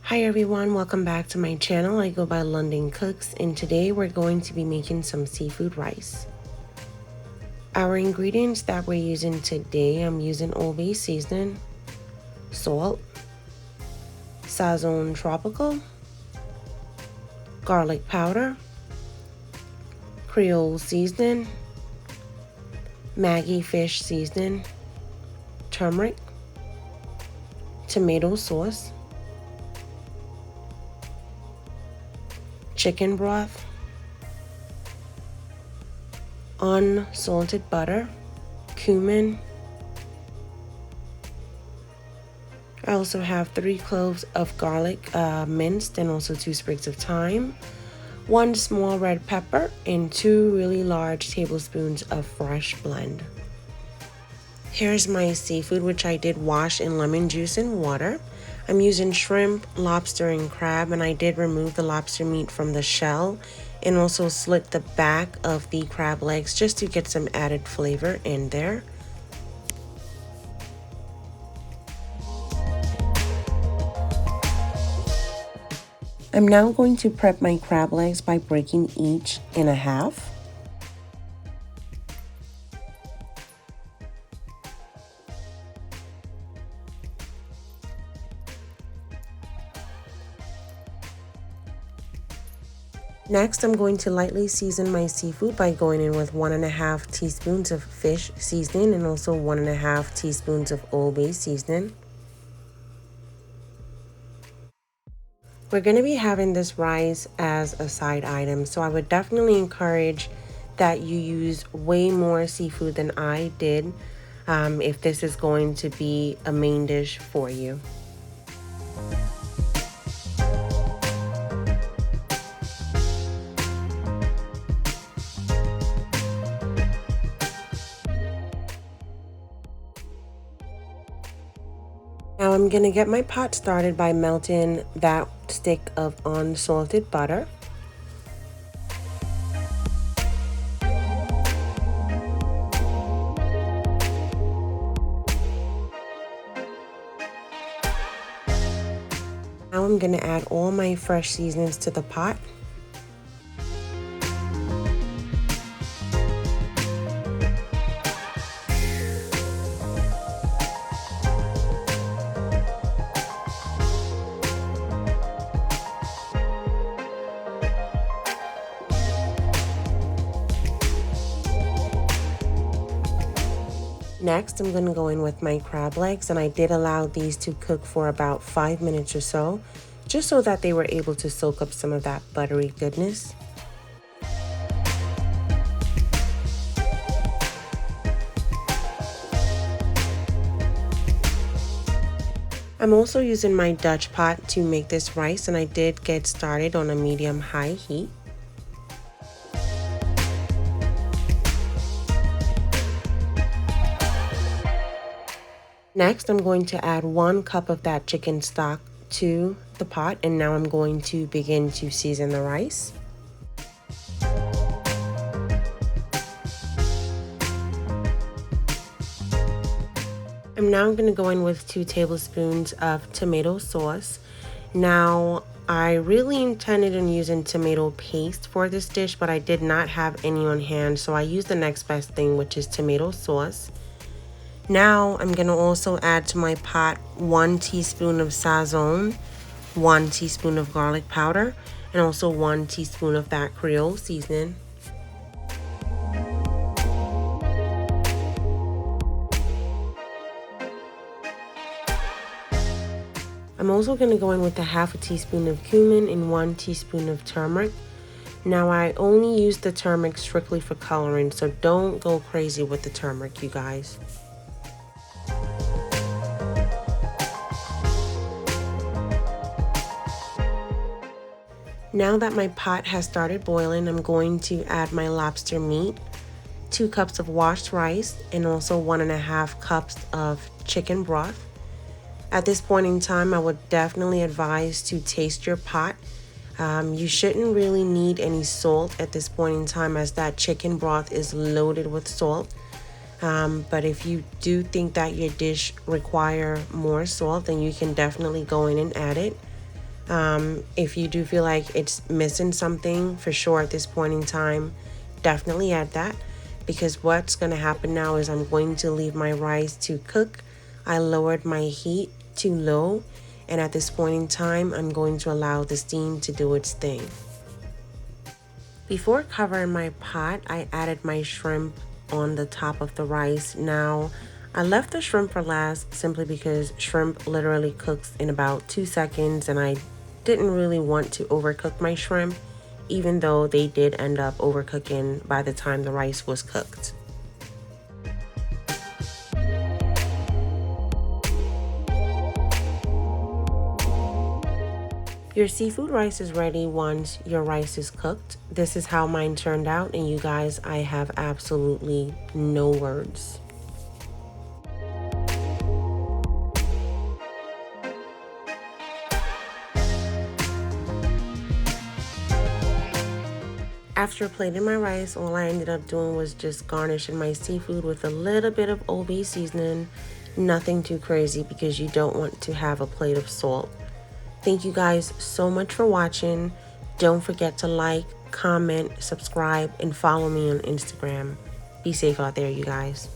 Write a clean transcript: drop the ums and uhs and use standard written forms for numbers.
Hi everyone, welcome back to my channel. I go by Londoncookss, and today we're going to be making some seafood rice. Our ingredients that we're using today, I'm using Old Bay seasoning, salt, Sazon tropical, garlic powder, Creole seasoning, Maggie fish seasoning, turmeric, tomato sauce, chicken broth, unsalted butter, cumin. I also have 3 cloves of garlic minced, and also 2 sprigs of thyme, 1 small red pepper, and 2 really large tablespoons of fresh blend. Here's my seafood, which I did wash in lemon juice and water. I'm using shrimp, lobster, and crab, and I did remove the lobster meat from the shell and also slit the back of the crab legs just to get some added flavor in there. I'm now going to prep my crab legs by breaking each in half. Next, I'm going to lightly season my seafood by going in with 1½ teaspoons of fish seasoning and also 1½ teaspoons of Old Bay seasoning. We're going to be having this rice as a side item, so I would definitely encourage that you use way more seafood than I did if this is going to be a main dish for you. Now I'm going to get my pot started by melting that stick of unsalted butter. Now I'm going to add all my fresh seasonings to the pot. Next, I'm going to go in with my crab legs, and I did allow these to cook for about 5 minutes or so, just so that they were able to soak up some of that buttery goodness. I'm also using my Dutch pot to make this rice, and I did get started on a medium-high heat. Next, I'm going to add 1 cup of that chicken stock to the pot, and now I'm going to begin to season the rice. I'm now going to go in with 2 tablespoons of tomato sauce. Now, I really intended on using tomato paste for this dish, but I did not have any on hand, so I used the next best thing, which is tomato sauce. Now I'm going to also add to my pot 1 teaspoon of Sazon, 1 teaspoon of garlic powder, and also 1 teaspoon of that Creole seasoning. I'm also going to go in with 1/2 teaspoon of cumin and 1 teaspoon of turmeric. Now I only use the turmeric strictly for coloring, so don't go crazy with the turmeric, you guys. Now that my pot has started boiling, I'm going to add my lobster meat, 2 cups of washed rice, and also 1½ cups of chicken broth. At this point in time, I would definitely advise to taste your pot. You shouldn't really need any salt at this point in time, as that chicken broth is loaded with salt. But if you do think that your dish require more salt, then you can definitely go in and add it. If you do feel like it's missing something for sure at this point in time, definitely add that, because what's going to happen now is I'm going to leave my rice to cook. I lowered my heat to low, and at this point in time, I'm going to allow the steam to do its thing. Before covering my pot, I added my shrimp on the top of the rice. Now, I left the shrimp for last simply because shrimp literally cooks in about 2 seconds, and I didn't really want to overcook my shrimp, even though they did end up overcooking by the time the rice was cooked. Your seafood rice is ready once your rice is cooked. This is how mine turned out, and you guys, I have absolutely no words. After plating my rice, all I ended up doing was just garnishing my seafood with a little bit of Old Bay seasoning. Nothing too crazy because you don't want to have a plate of salt. Thank you guys so much for watching. Don't forget to like, comment, subscribe, and follow me on Instagram. Be safe out there, you guys.